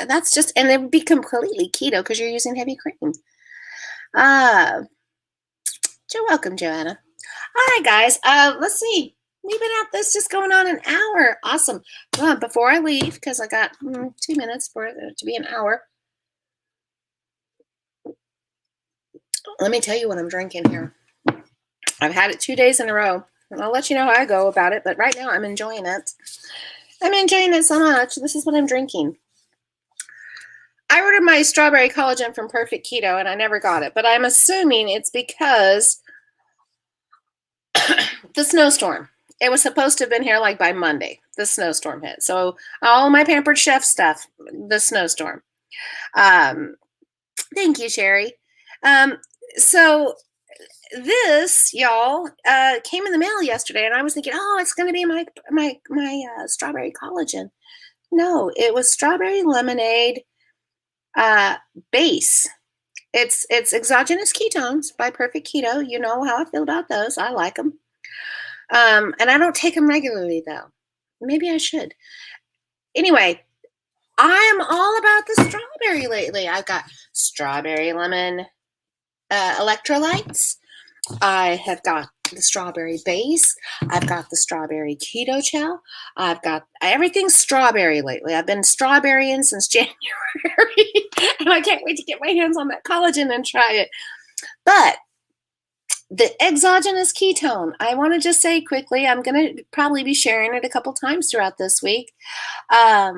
That's just, and it would be completely keto because you're using heavy cream. You're welcome, Joanna. All right, guys, let's see. We've been at this just going on an hour. Awesome. Before I leave, because I got 2 minutes for it to be an hour, let me tell you what I'm drinking here. I've had it 2 days in a row, and I'll let you know how I go about it, but right now I'm enjoying it. I'm enjoying it so much. This is what I'm drinking. I ordered my strawberry collagen from Perfect Keto, and I never got it, but I'm assuming it's because the snowstorm. It was supposed to have been here like by Monday. The snowstorm hit. So all my Pampered Chef stuff, the snowstorm. Thank you, Sherry. So this, y'all, came in the mail yesterday, and I was thinking, oh, it's going to be my strawberry collagen. No, it was strawberry lemonade base. It's Exogenous Ketones by Perfect Keto. You know how I feel about those. I like them. And I don't take them regularly, though. Maybe I should. Anyway, I am all about the strawberry lately. I've got strawberry lemon electrolytes. I have got the strawberry base. I've got the strawberry keto gel. I've got everything strawberry lately. I've been strawberrying since January, and I can't wait to get my hands on that collagen and try it. But The exogenous ketone. I want to just say quickly, I'm going to probably be sharing it a couple times throughout this week. I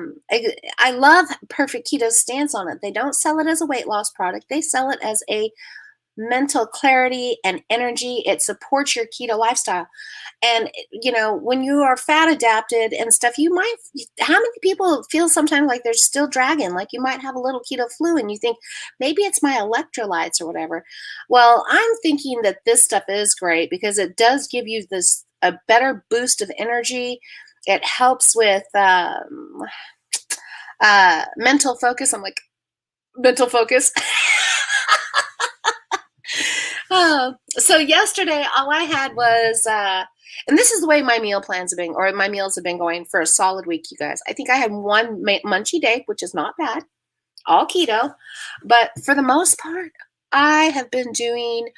love Perfect Keto's stance on it. They don't sell it as a weight loss product. They sell it as a mental clarity and energy. It supports your keto lifestyle. And, when you are fat adapted and stuff, how many people feel sometimes like they're still dragging, like you might have a little keto flu and you think maybe it's my electrolytes or whatever. Well, I'm thinking that this stuff is great because it does give you a better boost of energy. It helps with mental focus. I'm like, mental focus. So yesterday, all I had was, and this is the way my meals have been going for a solid week, you guys. I think I had one munchy day, which is not bad, all keto. But for the most part, I have been doing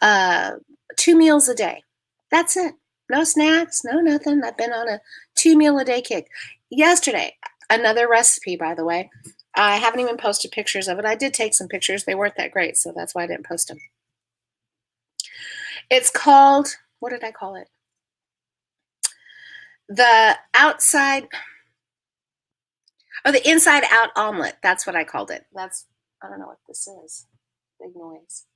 2 meals a day. That's it. No snacks, no nothing. I've been on a 2 meal a day kick. Yesterday, another recipe, by the way. I haven't even posted pictures of it. I did take some pictures. They weren't that great, so that's why I didn't post them. It's called, what did I call it? The inside out omelet. That's what I called it. I don't know what this is. Big noise.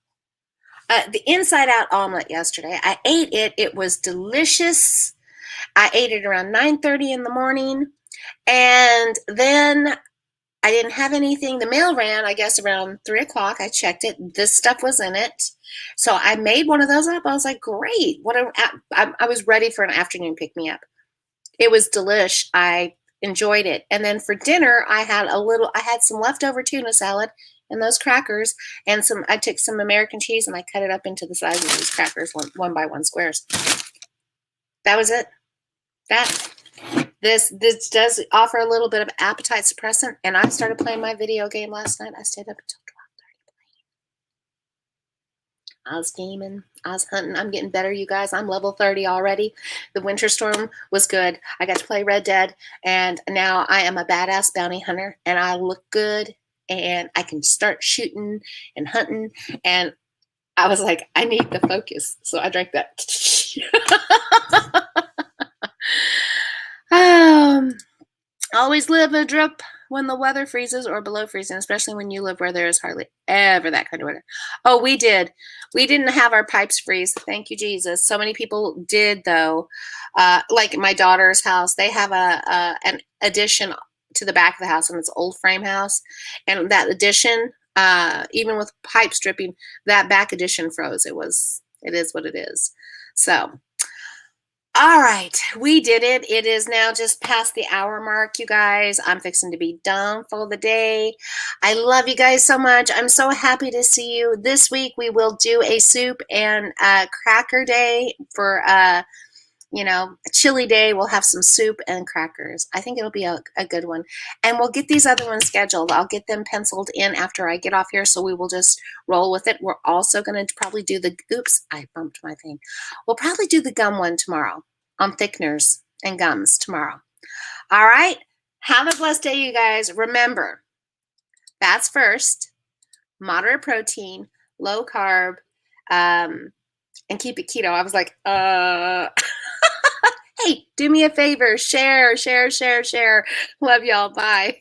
The inside out omelet yesterday. I ate it. It was delicious. I ate it around 9:30 in the morning. And then I didn't have anything. The mail ran, I guess, around 3 o'clock. I checked it. This stuff was in it. So I made one of those up. I was like, great. I was ready for an afternoon pick-me-up. It was delish. I enjoyed it. And then for dinner, I had some leftover tuna salad and those crackers. And I took some American cheese and I cut it up into the size of these crackers, one by one squares. That was it. This does offer a little bit of appetite suppressant, and I started playing my video game last night. I stayed up until 12:30 playing. I was gaming. I was hunting. I'm getting better, you guys. I'm level 30 already. The winter storm was good. I got to play Red Dead, and now I am a badass bounty hunter, and I look good, and I can start shooting and hunting, and I was like, I need the focus, so I drank that. Always live a drip when the weather freezes or below freezing, especially when you live where there is hardly ever that kind of weather. Oh, we did. We didn't have our pipes freeze. Thank you, Jesus. So many people did, though. Like my daughter's house, they have an addition to the back of the house, and it's an old frame house. And that addition, even with pipes dripping, that back addition froze. It is what it is. So, all right, we did it. It is now just past the hour mark, you guys. I'm fixing to be done for the day. I love you guys so much. I'm so happy to see you. This week we will do a soup and cracker day for a chili day. We'll have some soup and crackers. I think it'll be a good one. And we'll get these other ones scheduled. I'll get them penciled in after I get off here, so we will just roll with it. We're also going to probably do oops, I bumped my thing. We'll probably do the gum one tomorrow on thickeners and gums tomorrow. All right. Have a blessed day, you guys. Remember, fats first, moderate protein, low carb, and keep it keto. I was like, Hey, do me a favor. Share. Love y'all. Bye.